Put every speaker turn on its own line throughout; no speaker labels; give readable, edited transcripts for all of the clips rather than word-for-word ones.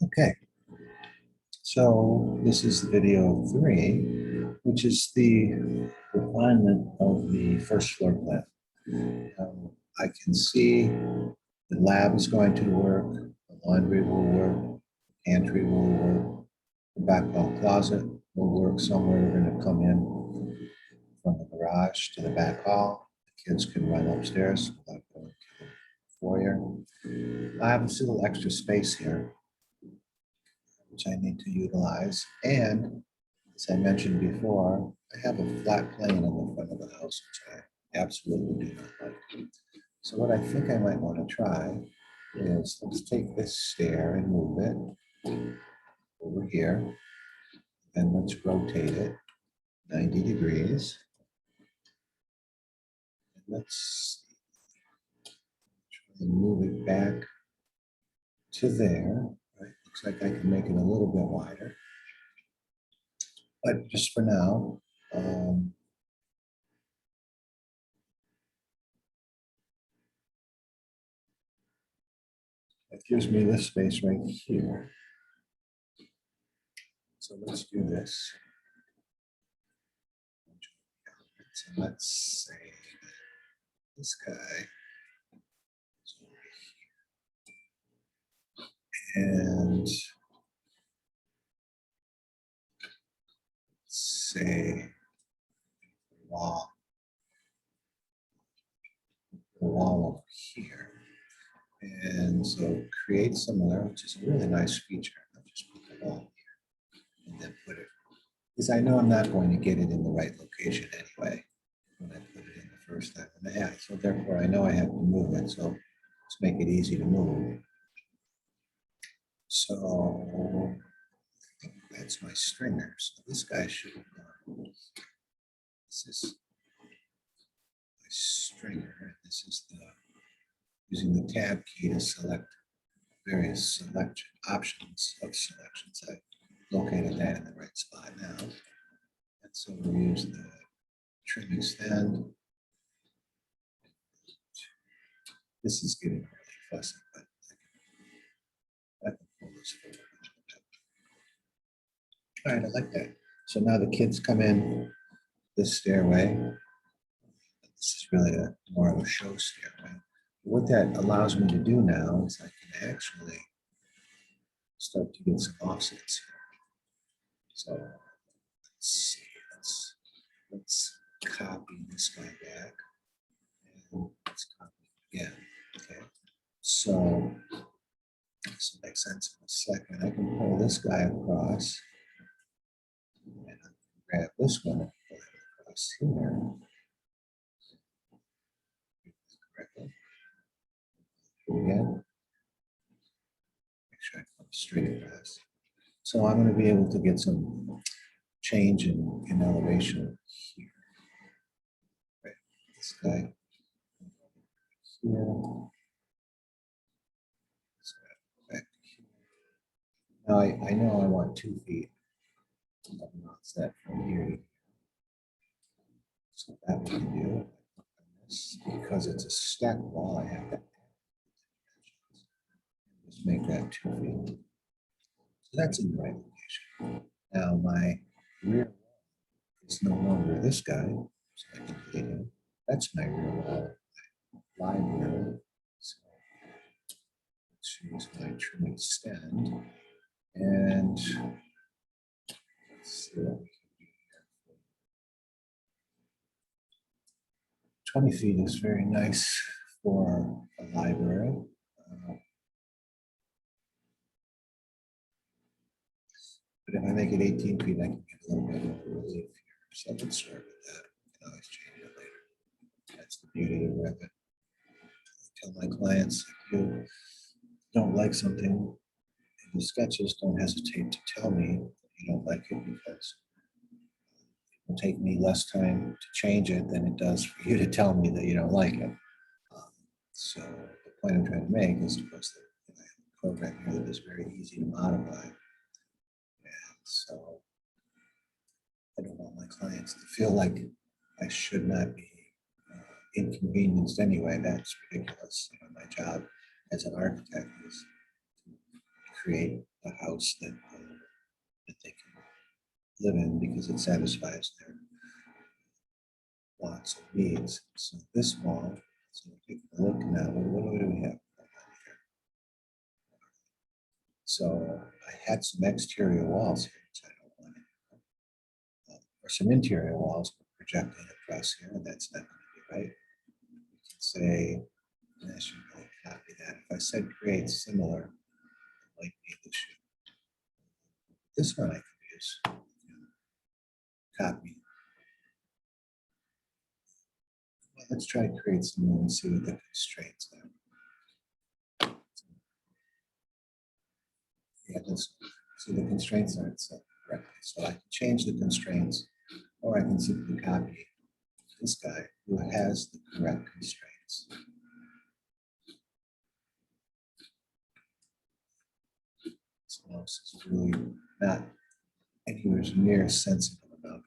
Okay, so this is video 3, which is the refinement of the first floor plan. I can see the lab is going to work, the laundry will work, pantry will work, the back hall closet will work. Somewhere we're going to come in from the garage to the back hall. The kids can run upstairs without going to the foyer. I have a little extra space here, which I need to utilize. And as I mentioned before, I have a flat plane on the front of the house, which I absolutely do not like. So what I think I might want to try is let's take this stair and move it over here, and let's rotate it 90 degrees. And let's try and move it back to there. Right? Looks like I can make it a little bit wider. But just for now, it gives me this space right here. So let's do this. So let's say this guy is over here. And let's say the wall over here. And so create similar, which is a really nice feature. I'll just put the wall here and then put it, because I know I'm not going to get it in the right location anyway when I put it in the first time. So therefore I know I have to move it. So let's make it easy to move. So I think that's my stringer. So this guy should have gone. This is my stringer. This is the using the tab key to select various selection options of selections. I located that in the right spot now. And so we'll use the trim extend. This is getting really fussy, but I can pull this forward. All right, I like that. So now the kids come in this stairway. This is really more of a show stairway. What that allows me to do now is I can actually start to get some offsets here. So let's see, let's copy this guy back and let's copy it again. Okay, so this will make sense in a second. I can pull this guy across and I can grab this one and pull it across here. Correctly. Again, make sure I come straight across. So I'm going to be able to get some change in elevation here. Right. This guy here. This guy back here. Now I know I want 2 feet. I'm not set from here to here. So that we can do. Because it's a stack wall, I have to just make that 2 feet. So that's in the right location. Now my rear wall is no longer this guy, so I can delete him. That's my rear wall library. So let's use my trim extend and let's see what we can do here. 20 feet is very nice for a library. But if I make it 18 feet, I can get a little bit more relief here. So let's start with that. I can always change it later. That's the beauty of Revit. I tell my clients, if you don't like something in the sketches, don't hesitate to tell me you don't like it, because it will take me less time to change it than it does for you to tell me that you don't like it. So the point I'm trying to make is, of course, that I have a program here that is very easy to modify. And so I don't want my clients to feel like I should not be inconvenienced anyway. That's ridiculous. You know, my job as an architect is to create a house that they can live in because it satisfies their wants and needs. So this wall, so take a look now, what do we have? So I had some exterior walls here, which I don't want anymore. Or some interior walls projecting across here, and that's not going to be right. We can say, I should really copy that. If I said create similar, it might be this should. This one I can use. Copy. Well, let's try to create similar and see what the constraints are. Yeah, let's see the constraints aren't set correctly. So I can change the constraints, or I can simply copy this guy who has the correct constraints. So this is really not anywhere near sensitive enough.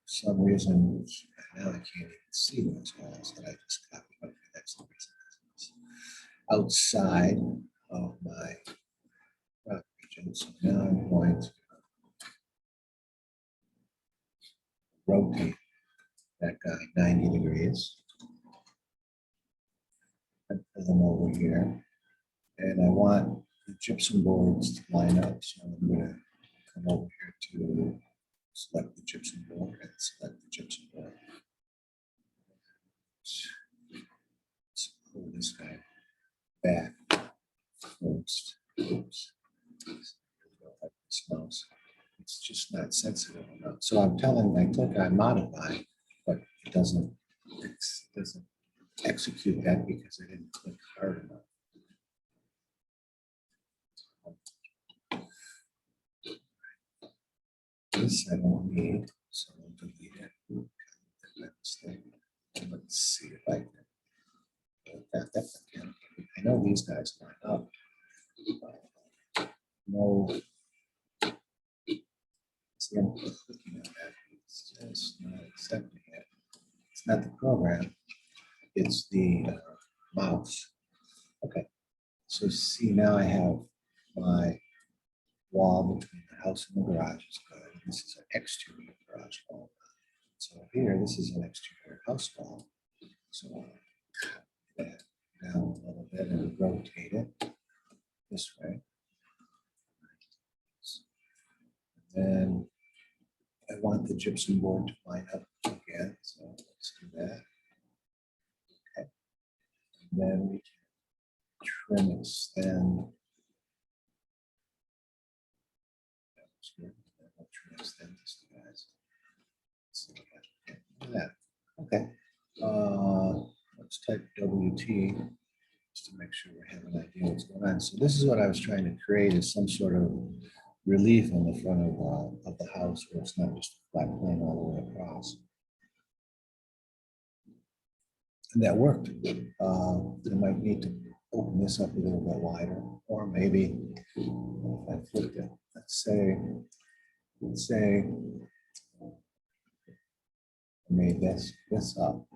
For some reason, now I can't even see those walls that I just copied. Okay, that's the reason. Outside of my rock region. So now I'm going to rotate that guy 90 degrees. I put them over here. And I want the gypsum boards to line up. So I'm going to come over here to select the gypsum board and select the gypsum board. Let's pull this guy back first. Oops. It's just not sensitive enough. So I'm telling, I click on modify, but it doesn't execute that because I didn't click hard enough. This I don't need, so I'll delete it. Let's see if I can. That I know these guys line up. No. See, I'm clicking on that. It's just not accepting it. It's not the program. It's the mouse. Okay. So see, now I have my wall between the house and the garage is good. This is an exterior garage wall. So here, this is an exterior house wall. So that down a little bit and rotate it this way. And then I want the gypsum board to line up again. So let's do that. Okay. And then we can trim extend. Trim extend this, guys. So that. Okay. Let's type WT just to make sure we have an idea what's going on. So this is what I was trying to create, is some sort of relief on the front of the house where it's not just a flat plane all the way across. And that worked. I might need to open this up a little bit wider, or maybe if I flipped it, let's say I made this up.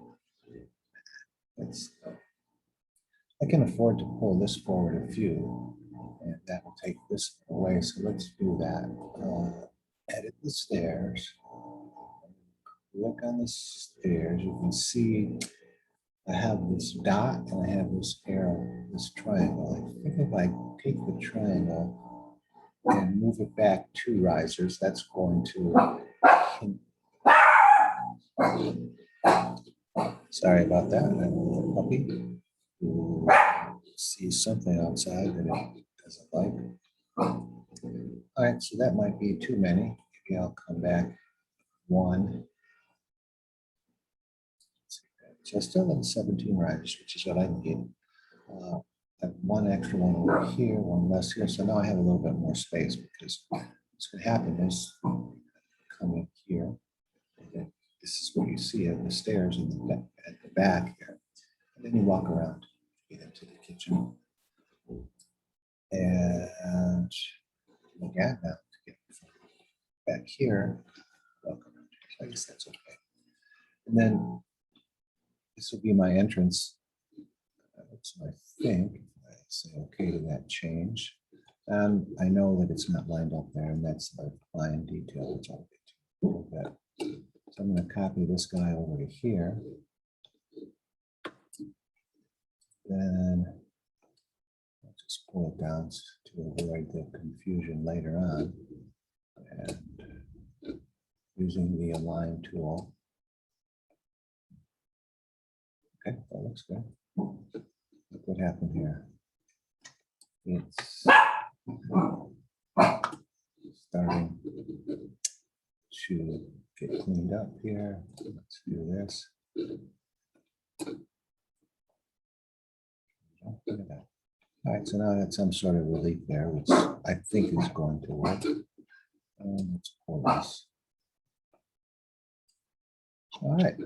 I can afford to pull this forward a few, and that will take this away. So let's do that. Edit the stairs. Look on the stairs. You can see I have this dot and I have this arrow, this triangle. I think if I take the triangle and move it back 2 risers, that's going to. Sorry about that. I have a little puppy who sees something outside that it doesn't like. All right, so that might be too many. Maybe I'll come back 1. So I still have 17 risers, which is what I need. I have 1 extra one over here, 1 less here. So now I have a little bit more space, because what's going to happen is come in here. And this is what you see at the stairs in at the back here. And then you walk around to get into the kitchen. And again, now to get back here, walk around. I guess that's okay. And then this will be my entrance So I think if I say OK to that change, and I know that it's not lined up there, and that's the line detail, which I'll get to a little bit. So I'm going to copy this guy over to here. Then I'll just pull it down to avoid the confusion later on. And using the align tool. Okay, that looks good. Look what happened here. It's starting to get cleaned up here. Let's do this. Look at that. All right, so now that's some sort of relief there, which I think is going to work. And let's pull this. All right.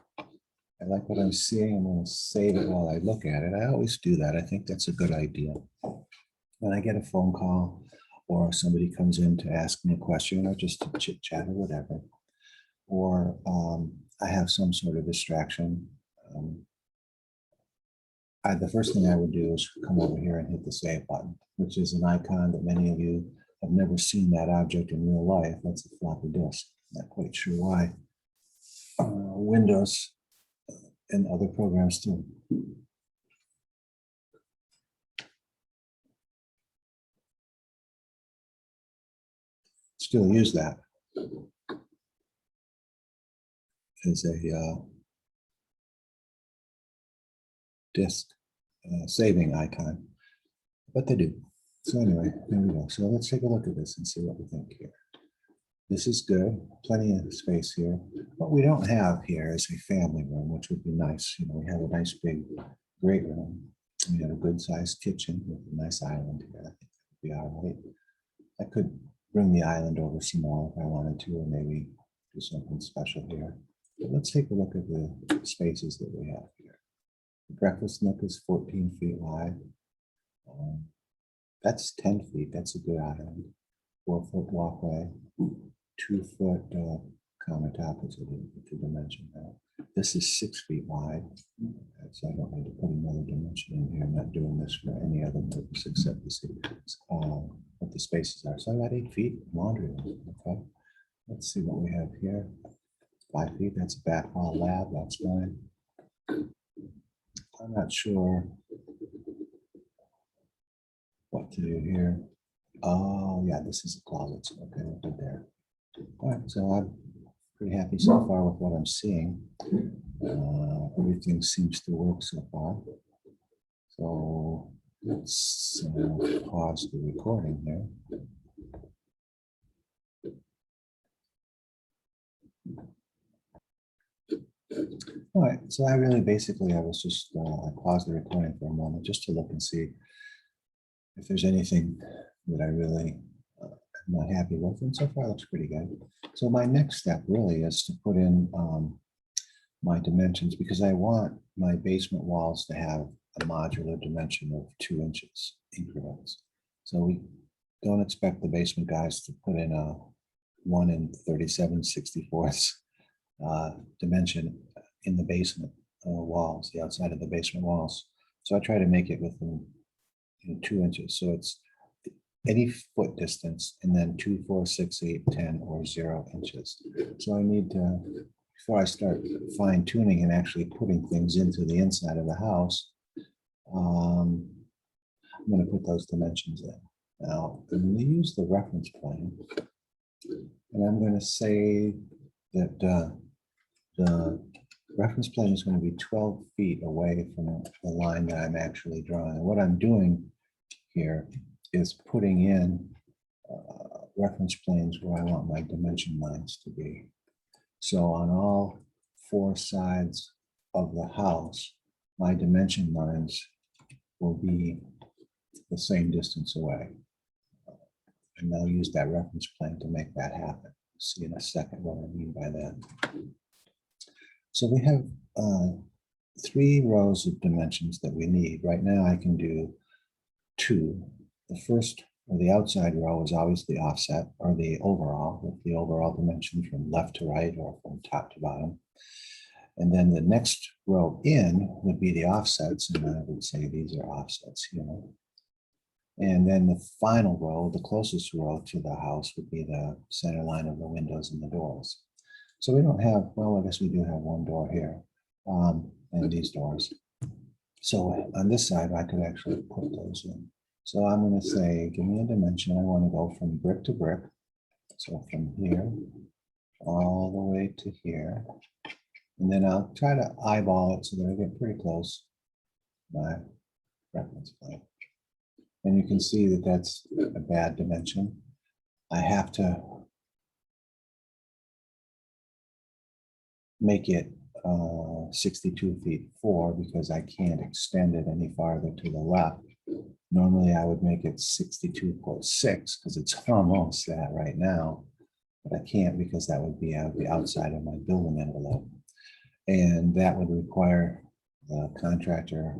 I like what I'm seeing. I'm going to save it while I look at it. I always do that. I think that's a good idea. When I get a phone call or somebody comes in to ask me a question or just to chit chat or whatever, or I have some sort of distraction, the first thing I would do is come over here and hit the save button, which is an icon that many of you have never seen that object in real life. That's a floppy disk. Not quite sure why. Windows and other programs too. Still use that as a disk saving icon, but they do. So anyway, there we go. So let's take a look at this and see what we think here. This is good, plenty of space here. What we don't have here is a family room, which would be nice. You know, we have a nice big great room. We have a good sized kitchen with a nice island here. I think that would be all right. I could bring the island over some more if I wanted to, or maybe do something special here. But let's take a look at the spaces that we have here. The breakfast nook is 14 feet wide. That's 10 feet. That's a good island. 4-foot walkway, 2-foot countertop is a dimension now. This is 6 feet wide. So I don't need to put another dimension in here. I'm not doing this for any other purpose except to see what the spaces are. So I got 8 feet laundry room. Okay. Let's see what we have here. 5 feet. That's a back hall lab. That's fine. I'm not sure what to do here. Oh, yeah, this is a closet. So okay, we'll do there. All right, so I'm pretty happy so far with what I'm seeing. Everything seems to work so far. So let's pause the recording here. All right, so I really basically, I was just, I paused the recording for a moment just to look and see if there's anything that I really am not happy with, and so far it looks pretty good. So my next step really is to put in my dimensions, because I want my basement walls to have a modular dimension of 2 inches increments. So we don't expect the basement guys to put in a 1 37/64 dimension in the basement walls, the outside of the basement walls. So I try to make it within 2 inches. So it's any foot distance, and then 2, 4, 6, 8, 10, or 0 inches. So I need to, before I start fine tuning and actually putting things into the inside of the house, I'm going to put those dimensions in. Now I'm going to use the reference plane, and I'm going to say that the reference plane is going to be 12 feet away from the line that I'm actually drawing. And what I'm doing here is putting in reference planes where I want my dimension lines to be. So on all 4 sides of the house, my dimension lines will be the same distance away. And I'll use that reference plane to make that happen. See in a second what I mean by that. So we have 3 rows of dimensions that we need. Right now I can do 2. The first, or the outside row, is always the offset, or the overall, with the overall dimension from left to right or from top to bottom. And then the next row in would be the offsets, and I would say these are offsets here. And then the final row, the closest row to the house, would be the center line of the windows and the doors. So we don't have, well, I guess we do have one door here, and these doors. So on this side, I could actually put those in. So I'm going to say, give me a dimension. I want to go from brick to brick. So from here all the way to here. And then I'll try to eyeball it so that I get pretty close to my reference plane. And you can see that that's a bad dimension. I have to make it 62 feet 4 because I can't extend it any farther to the left. Normally I would make it 62.6 because it's almost that right now, but I can't because that would be out the outside of my building envelope. And that would require the contractor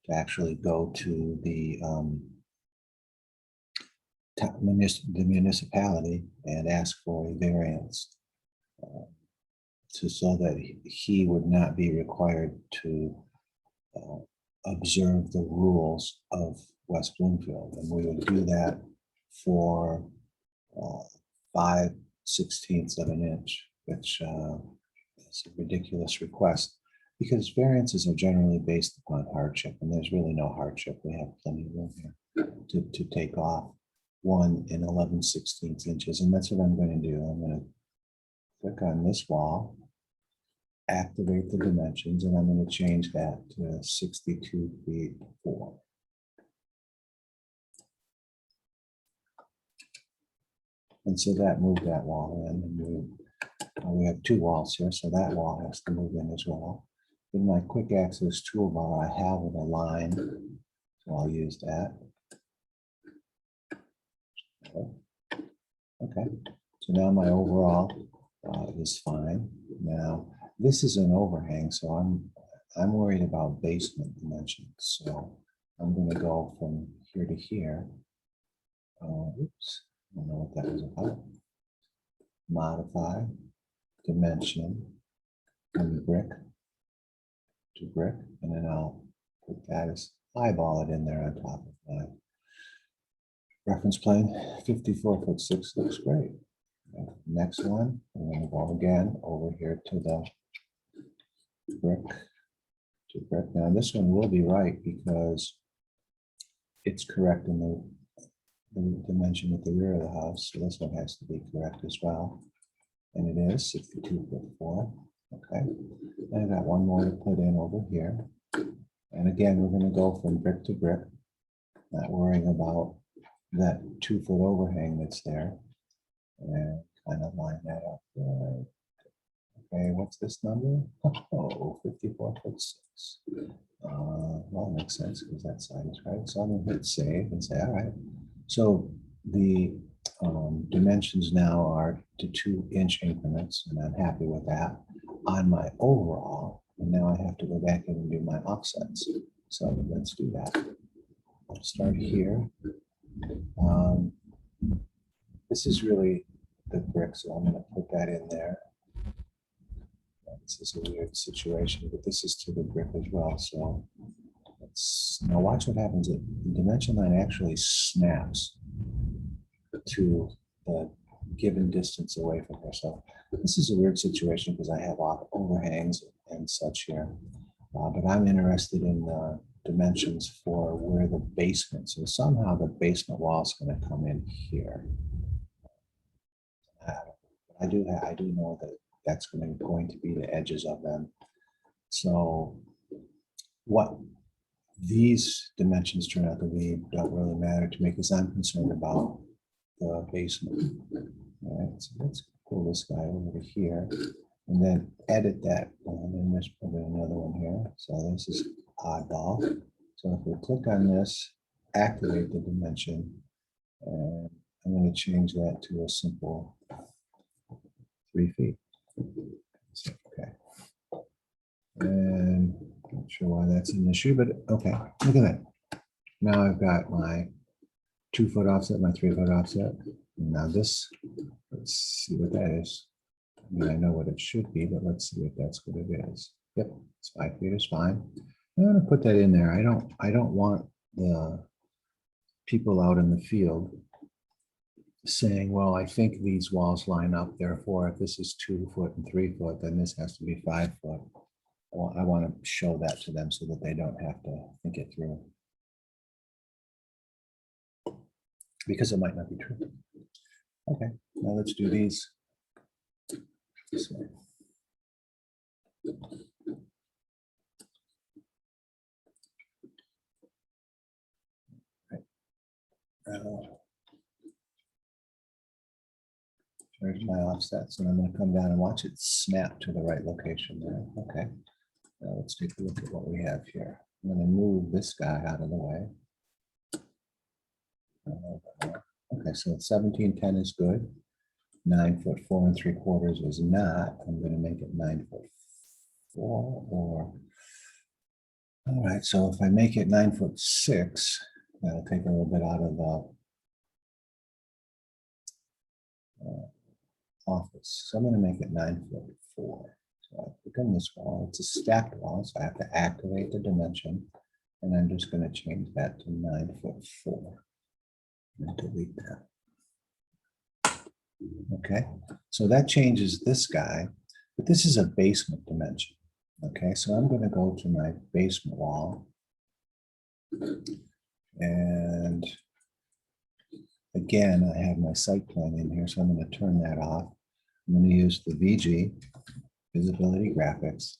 to actually go to the municipality and ask for a variance so that he would not be required to observe the rules of West Bloomfield. And we would do that for 5/16 of an inch, which is a ridiculous request because variances are generally based upon hardship, and there's really no hardship. We have plenty of room here to take off 1 and 11/16 inches, and that's what I'm going to do. I'm going to click on this wall, activate the dimensions, and I'm going to change that to 62 feet 4. And so that moved that wall in, and we have 2 walls here, so that wall has to move in as well. In my quick access toolbar, I have a line, so I'll use that. Okay, so now my overall is fine. Now this is an overhang, so I'm worried about basement dimensions. So I'm going to go from here to here. Oops, I don't know what that was about. Modify dimension from brick to brick, and then I'll put that as eyeball it in there on top of my reference plane. 54'6" looks great. Next one, I'm going to go again over here to the brick to brick. Now this one will be right because it's correct in the dimension at the rear of the house. So this one has to be correct as well. And it is 62'4". Okay. And I got one more to put in over here. And again, we're going to go from brick to brick, not worrying about that 2-foot overhang that's there. And kind of line that up. Right. Okay, what's this number? Oh, 54'6". Well, it makes sense because that side is right. So I'm going to hit save and say, all right. So the dimensions now are to 2-inch increments, and I'm happy with that on my overall. And now I have to go back in and do my offsets. So let's do that. I'll start here. This is really the brick, so I'm going to put that in there. This is a weird situation, but this is to the brick as well. So let's now watch what happens. The dimension line actually snaps to the given distance away from her. So this is a weird situation because I have overhangs and such here, but I'm interested in the dimensions for where the basement. So somehow the basement wall is going to come in here. I do know that that's going to be the edges of them. So what these dimensions turn out to be don't really matter to me because I'm concerned about the basement. All right, so let's pull this guy over to here and then edit that one, and there's probably another one here. So this is oddball. So if we click on this, activate the dimension, and I'm going to change that to a simple 3 feet. Okay. And not sure why that's an issue, but okay, look at that. Now I've got my 2-foot offset, my 3-foot offset. And now this, let's see what that is. I mean, I know what it should be, but let's see if that's what it is. Yep, it's 5 feet is fine. I'm gonna put that in there. I don't want the people out in the field saying, well, I think these walls line up, therefore, if this is 2 foot and 3 foot, then this has to be 5 foot. Well, I want to show that to them so that they don't have to think it through. Because it might not be true. Okay, now let's do these. This way. There's my offsets, and I'm going to come down and watch it snap to the right location there. Okay, now let's take a look at what we have here. I'm going to move this guy out of the way. Okay, so 1710 is good. 9 foot 4 3/4 is not. I'm going to make it 9 foot 4 or. All right, so if I make it 9 foot 6, that'll take a little bit out of the office. So I'm going to make it 9 foot 4. So I click on this wall. It's a stacked wall, so I have to activate the dimension, and I'm just going to change that to 9 foot 4 and delete that. Okay, so that changes this guy, but this is a basement dimension. Okay, so I'm going to go to my basement wall, and again, I have my site plan in here, so I'm going to turn that off. I'm going to use the VG, Visibility Graphics,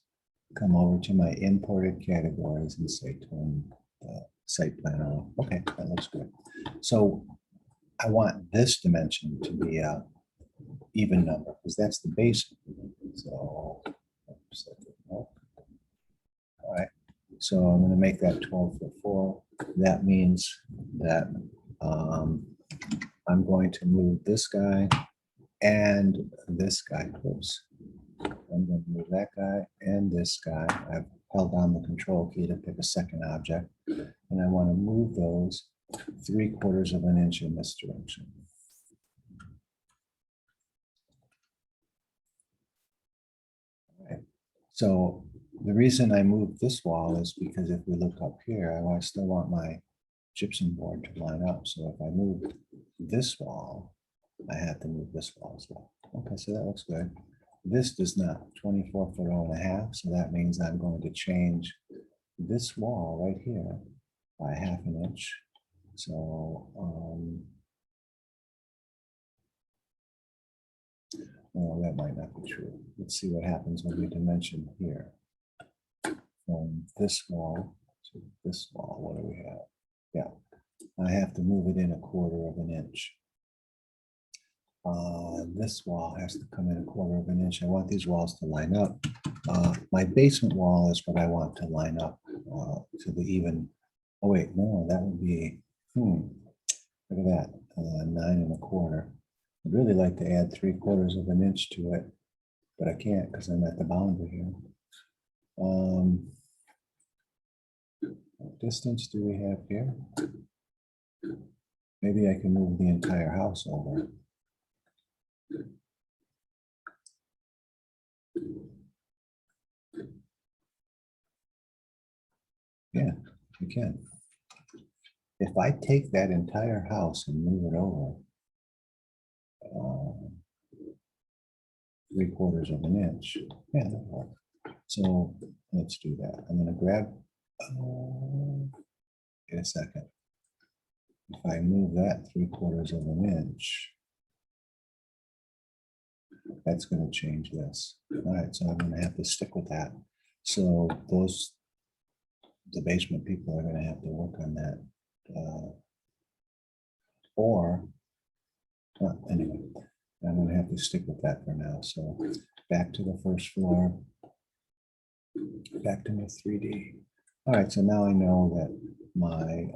come over to my imported categories and say turn the site plan on. Okay, that looks good. So I want this dimension to be a even number because that's the base. So, all right. So I'm going to make that 12 foot 4. That means that I'm going to move this guy and this guy close. I'm going to move that guy and this guy. I've held down the control key to pick a second object, and I want to move those 3/4 of an inch in this direction. So the reason I moved this wall is because if we look up here, I still want my gypsum board to line up. So if I move this wall, I have to move this wall as well. Okay, so that looks good. This does not, 24 foot 0.5. So that means I'm going to change this wall right here by 1/2 inch. So, well, that might not be true. Let's see what happens when we dimension here. From this wall to this wall, what do we have? Yeah, I have to move it in 1/4 of an inch. This wall has to come in 1/4 of an inch. I want these walls to line up. My basement wall is what I want to line up to the even. Oh wait, no, that would be, look at that, 9 1/4. I'd really like to add 3/4 of an inch to it, but I can't because I'm at the boundary here. What distance do we have here? Maybe I can move the entire house over. Yeah, you can. If I take that entire house and move it over 3/4 of an inch, yeah, that'll work. So let's do that. I'm going to grab, in a second. If I move that 3/4 of an inch, that's going to change this. All right, so I'm going to have to stick with that. So the basement people are going to have to work on that. Anyway, I'm going to have to stick with that for now. So back to the first floor, back to my 3D. All right, so now I know that my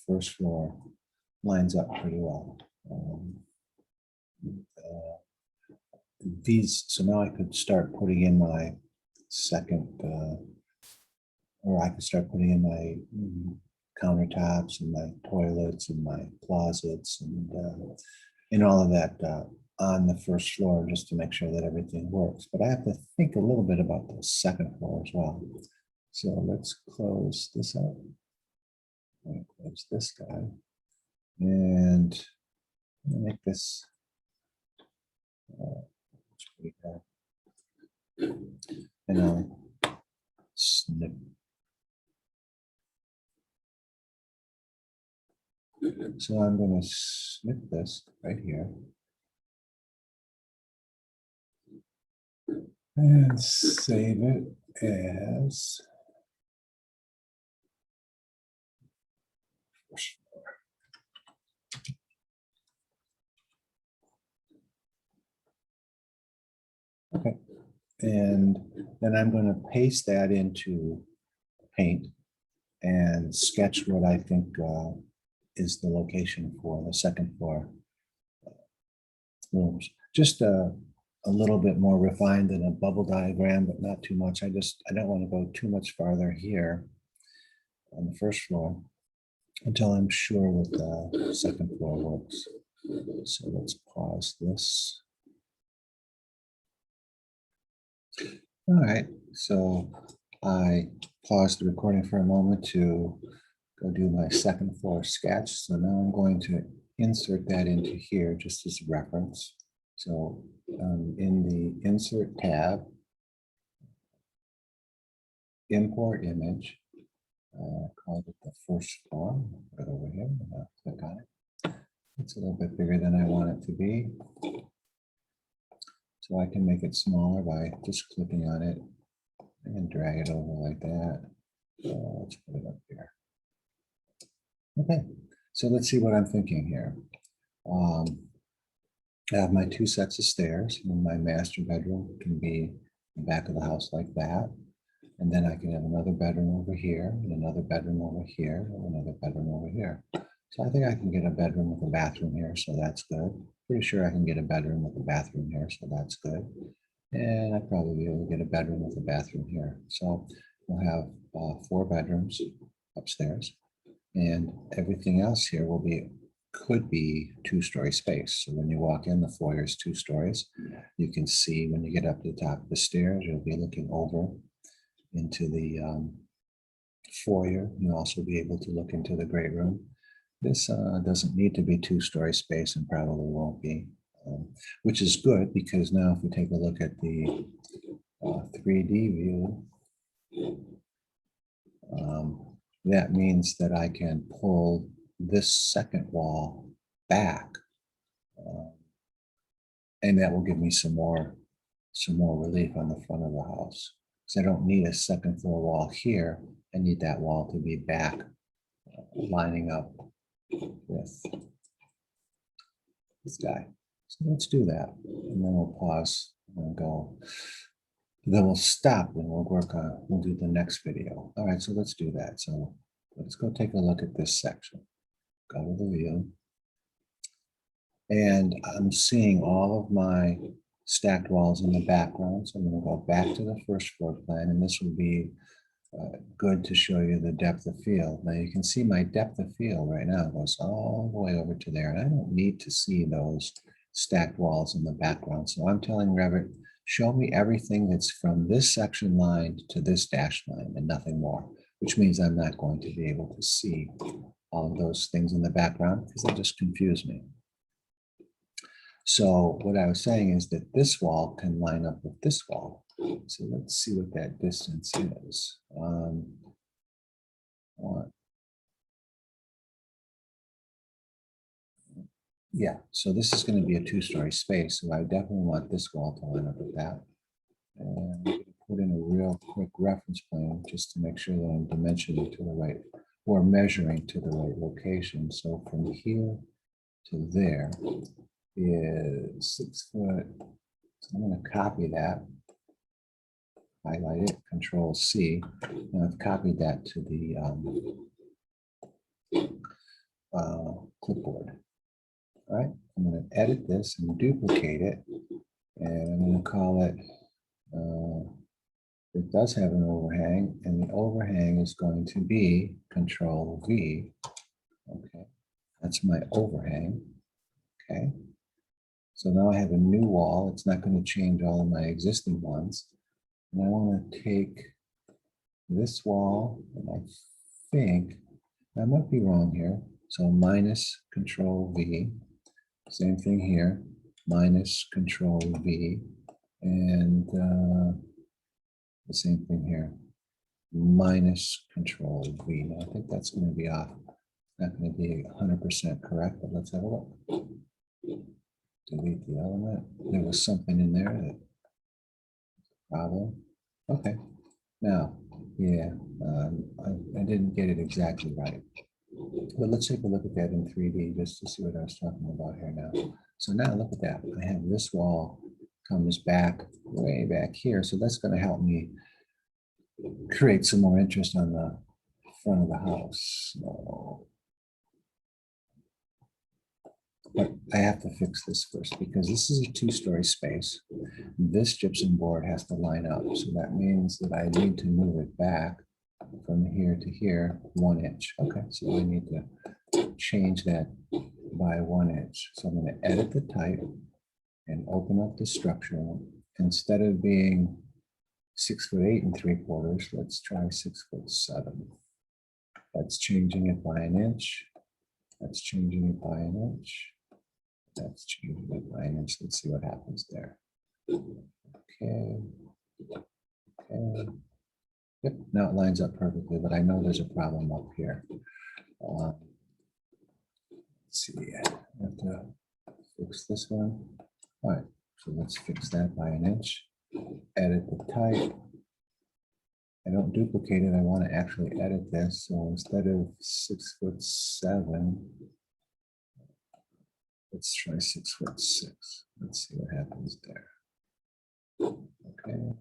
first floor lines up pretty well. So now I could start putting in my second, or I could start putting in my countertops and my toilets and my closets and all of that on the first floor just to make sure that everything works. But I have to think a little bit about the second floor as well. So let's close this out. I'm going to close this guy. And make this and I'll snip. So I'm going to snip this right here and save it as first floor. Okay, and then I'm going to paste that into Paint and sketch what I think is the location for the second floor rooms. Just a little bit more refined than a bubble diagram, but not too much. I don't want to go too much farther here on the first floor until I'm sure that the second floor works. So let's pause this. All right, so I paused the recording for a moment to go do my second floor sketch. So now I'm going to insert that into here just as a reference. So in the Insert tab, Import Image, call it the first floor, right over here, and I'll click on it. It's a little bit bigger than I want it to be. So I can make it smaller by just clicking on it and drag it over like that. Let's put it up here. Okay, so let's see what I'm thinking here. I have my two sets of stairs, and my master bedroom can be the back of the house like that. And then I can have another bedroom over here, and another bedroom over here, and another bedroom over here. So I think I can get a bedroom with a bathroom here, so that's good. Pretty sure I can get a bedroom with a bathroom here, so that's good. And I'd probably be able to get a bedroom with a bathroom here. So we'll have 4 bedrooms upstairs, and everything else here could be 2-story space. So when you walk in, the foyer is 2 stories. You can see when you get up to the top of the stairs, you'll be looking over into the foyer. You'll also be able to look into the great room. This doesn't need to be 2-story space and probably won't be, which is good because now if we take a look at the 3D view, that means that I can pull this second wall back, and that will give me some more relief on the front of the house. Because I don't need a second floor wall here. I need that wall to be back, lining up with this guy. So let's do that, and then we'll pause and go. Then we'll stop and we'll do the next video. All right, so let's do that. So let's go take a look at this section. Go to the view. And I'm seeing all of my stacked walls in the background. So I'm going to go back to the first floor plan, and this will be good to show you the depth of field. Now you can see my depth of field right now goes all the way over to there, and I don't need to see those stacked walls in the background. So I'm telling Revit, show me everything that's from this section line to this dashed line and nothing more, which means I'm not going to be able to see all of those things in the background because they just confuse me. So what I was saying is that this wall can line up with this wall. So let's see what that distance is. Yeah, so this is going to be a 2-story space. So I definitely want this wall to line up with that. And put in a real quick reference plane just to make sure that I'm dimensioning to the right, or measuring to the right location. So from here to there is 6 foot. So I'm going to copy that, highlight it, Control C, and I've copied that to the clipboard. All right, I'm going to edit this and duplicate it, and I'm going to call it, it does have an overhang, and the overhang is going to be Control V. Okay, that's my overhang. Okay, So now I have a new wall. It's not going to change all of my existing ones. And I want to take this wall, and I think I might be wrong here. So minus Control V. Same thing here. Minus Control V. And the same thing here. Minus Control V. Now, I think that's going to be off. Not going to be 100% correct, but let's have a look. Delete the element. There was something in there that problem. Okay. Now, yeah, I didn't get it exactly right. But let's take a look at that in 3D just to see what I was talking about here now. So now look at that. I have this wall comes back way back here. So that's going to help me create some more interest on the front of the house. So, but I have to fix this first because this is a 2-story space. This gypsum board has to line up. So that means that I need to move it back from here to here 1 inch. Okay, so I need to change that by 1 inch. So I'm going to edit the type and open up the structure. Instead of being 6'8 3/4, let's try 6'7. That's changing it by 1 inch. That's changing it by 1 inch. That's changing it by 1 inch. Let's see what happens there. Okay. Okay. Yep, now it lines up perfectly, but I know there's a problem up here. Let's see, I have to fix this one. All right, so let's fix that by 1 inch. Edit the type. I don't duplicate it. I want to actually edit this. So instead of 6'7", let's try 6'6". Let's see what happens there. Okay.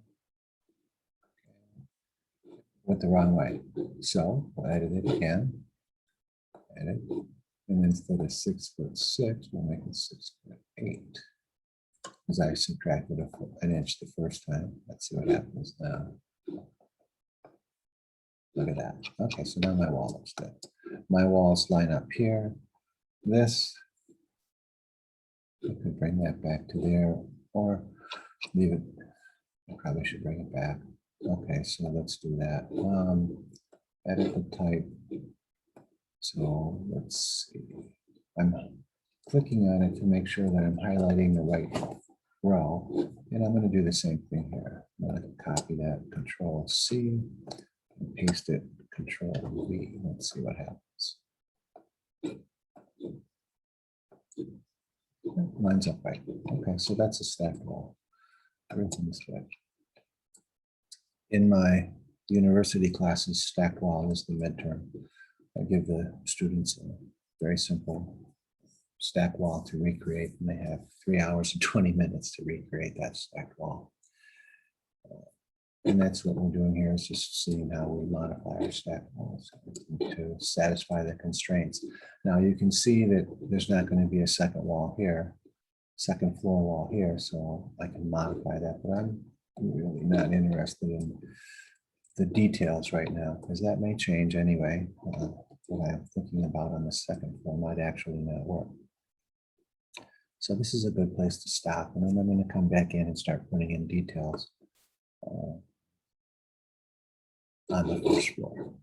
Went the wrong way. So we'll edit it again. Edit. And instead of 6'6", we'll make it 6'8". Because I subtracted 1 inch the first time. Let's see what happens now. Look at that. Okay, so now my wall looks good. My walls line up here. This, I could bring that back to there or leave it. I probably should bring it back. Okay, so let's do that. Edit the type. So let's see. I'm clicking on it to make sure that I'm highlighting the right row. And I'm going to do the same thing here. I'm going to copy that, Control C, and paste it, Control V. Let's see what happens. Lines up right. Okay, so that's a stacked wall. Everything's good. In my university classes, stacked wall is the midterm. I give the students a very simple stack wall to recreate, and they have 3 hours and 20 minutes to recreate that stacked wall. And that's what we're doing here, is just seeing how we modify our stacked walls to satisfy the constraints. Now you can see that there's not going to be a second wall here, second floor wall here, so I can modify that, but I'm really not interested in the details right now, because that may change anyway. What I'm thinking about on the second floor might actually not work. So this is a good place to stop, and then I'm going to come back in and start putting in details on the first floor.